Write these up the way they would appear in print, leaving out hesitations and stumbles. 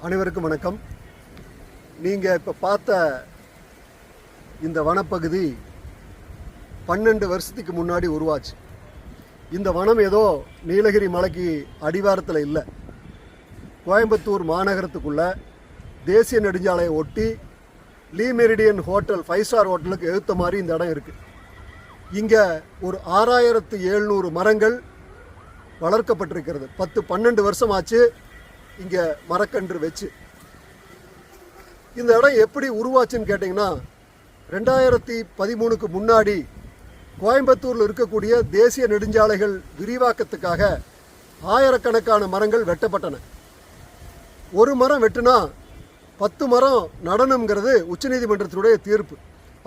அனைவருக்கும் வணக்கம். நீங்கள் இப்போ பார்த்த இந்த வனப்பகுதி 12 வருஷத்துக்கு முன்னாடி உருவாச்சு. இந்த வனம் ஏதோ நீலகிரி மலைக்கு அடிவாரத்தில் இல்லை, கோயம்புத்தூர் மாநகரத்துக்குள்ள தேசிய நெடுஞ்சாலையை ஒட்டி லீ மெரிடியன் ஹோட்டல் 5 ஸ்டார் ஹோட்டலுக்கு எழுத்த மாதிரி இந்த இடம் இருக்குது. இங்கே ஒரு 6700 மரங்கள் வளர்க்கப்பட்டிருக்கிறது. 10-12 வருஷம் ஆச்சு இங்கே மரக்கன்று வச்சு. இந்த இடம் எப்படி உருவாச்சுன்னு கேட்டிங்கன்னா, 2013க்கு முன்னாடி கோயம்புத்தூரில் இருக்கக்கூடிய தேசிய நெடுஞ்சாலைகள் விரிவாக்கத்துக்காக ஆயிரக்கணக்கான மரங்கள் வெட்டப்பட்டன. ஒரு மரம் வெட்டுனா 10 மரம் நடணுங்கிறது உச்சநீதிமன்றத்துடைய தீர்ப்பு.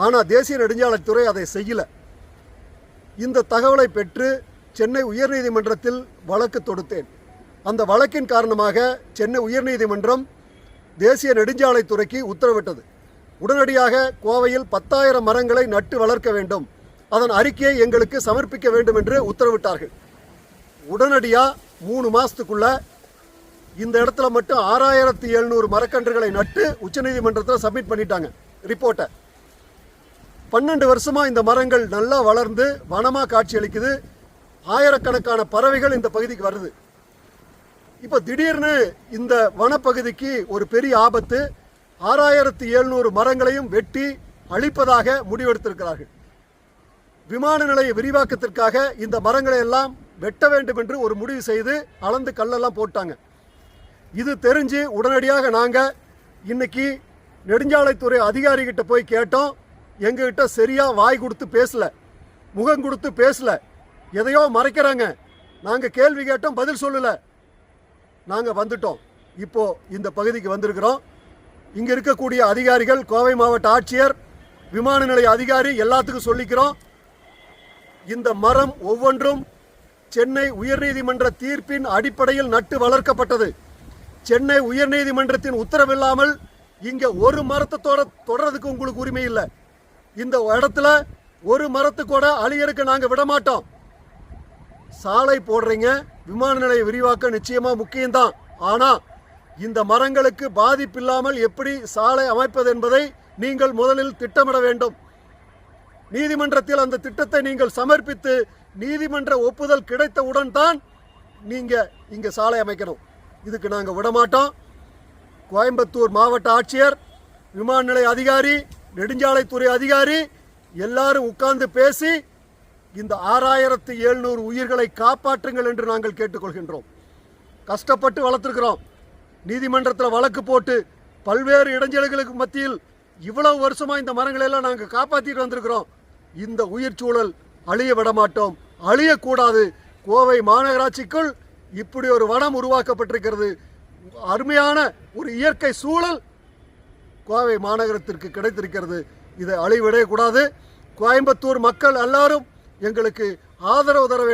ஆனால் தேசிய நெடுஞ்சாலைத்துறை அதை செய்யலை. இந்த தகவலை பெற்று சென்னை உயர்நீதிமன்றத்தில் வழக்கு தொடுத்தேன். அந்த வழக்கின் காரணமாக சென்னை உயர்நீதிமன்றம் தேசிய நெடுஞ்சாலைத்துறைக்கு உத்தரவிட்டது. உடனடியாக கோவையில் 10,000 மரங்களை நட்டு வளர்க்க வேண்டும், அதன் அறிக்கையை எங்களுக்கு சமர்ப்பிக்க வேண்டும் என்று உத்தரவிட்டார்கள். உடனடியாக 3 மாதத்துக்குள்ள இந்த இடத்துல மட்டும் 6700 மரக்கன்றுகளை நட்டு உச்சநீதிமன்றத்தில் சப்மிட் பண்ணிட்டாங்க ரிப்போர்ட்டை. 12 வருஷமாக இந்த மரங்கள் நல்லா வளர்ந்து வனமாக காட்சியளிக்குது. ஆயிரக்கணக்கான பறவைகள் இந்த பகுதிக்கு வருது. இப்போ திடீர்னு இந்த வனப்பகுதிக்கு ஒரு பெரிய ஆபத்து. 6700 மரங்களையும் வெட்டி அழிப்பதாக முடிவெடுத்திருக்கிறார்கள். விமான நிலைய விரிவாக்கத்திற்காக இந்த மரங்களை எல்லாம் வெட்ட வேண்டும் என்று ஒரு முடிவு செய்து அளந்து கல்லெல்லாம் போட்டாங்க. இது தெரிஞ்சு உடனடியாக நாங்கள் இன்னைக்கு நெடுஞ்சாலைத்துறை அதிகாரிகிட்ட போய் கேட்டோம். எங்ககிட்ட சரியா வாய் கொடுத்து பேசல, முகம் கொடுத்து பேசல, எதையோ மறைக்கிறாங்க. நாங்கள் கேள்வி கேட்டோம், பதில் சொல்லலை. நாங்கள் வந்துட்டோம், இப்போ இந்த பகுதிக்கு வந்திருக்கிறோம். இங்கே இருக்கக்கூடிய அதிகாரிகள், கோவை மாவட்ட ஆட்சியர், விமான நிலைய அதிகாரி எல்லாத்துக்கும் சொல்லிக்கிறோம். இந்த மரம் ஒவ்வொன்றும் சென்னை உயர்நீதிமன்ற தீர்ப்பின் அடிப்படையில் நட்டு வளர்க்கப்பட்டது. சென்னை உயர்நீதிமன்றத்தின் உத்தரவில்லாமல் இங்கே ஒரு மரத்தை தொடர்றதுக்கு உங்களுக்கு உரிமை இல்லை. இந்த இடத்துல ஒரு மரத்து கூட அழியறதுக்கு நாங்கள் விட மாட்டோம். சாலை போடுறீங்க, விமான நிலைய விரிவாக்கம் நிச்சயமாக முக்கியம்தான். ஆனால் இந்த மரங்களுக்கு பாதிப்பில்லாமல் எப்படி சாலை அமைப்பது என்பதை நீங்கள் முதலில் திட்டமிட வேண்டும். நீதிமன்றத்தில் அந்த திட்டத்தை நீங்கள் சமர்ப்பித்து நீதிமன்ற ஒப்புதல் கிடைத்தவுடன் தான் நீங்கள் இங்கே சாலை அமைக்கணும். இதுக்கு நாங்கள் விடமாட்டோம். கோயம்புத்தூர் மாவட்ட ஆட்சியர், விமான நிலைய அதிகாரி, நெடுஞ்சாலைத்துறை அதிகாரி எல்லாரும் உட்கார்ந்து பேசி இந்த 6700 உயிர்களை காப்பாற்றுங்கள் என்று நாங்கள் கேட்டுக்கொள்கின்றோம். கஷ்டப்பட்டு வளர்த்துருக்கிறோம். நீதிமன்றத்தில் வழக்கு போட்டு பல்வேறு இடைஞ்சல்களுக்கு மத்தியில் இவ்வளவு வருஷமா இந்த மரங்களை எல்லாம் நாங்கள் காப்பாற்றிட்டு வந்திருக்கிறோம். இந்த உயிர் சூழல் அழிய விட மாட்டோம், அழியக்கூடாது. கோவை மாநகராட்சிக்குள் இப்படி ஒரு வனம் உருவாக்கப்பட்டிருக்கிறது. அருமையான ஒரு இயற்கை சூழல் கோவை மாநகரத்திற்கு கிடைத்திருக்கிறது. இதை அழிவிடக்கூடாது. கோயம்புத்தூர் மக்கள் எல்லாரும் எங்களுக்கு ஆதரவு தர வேண்டும்.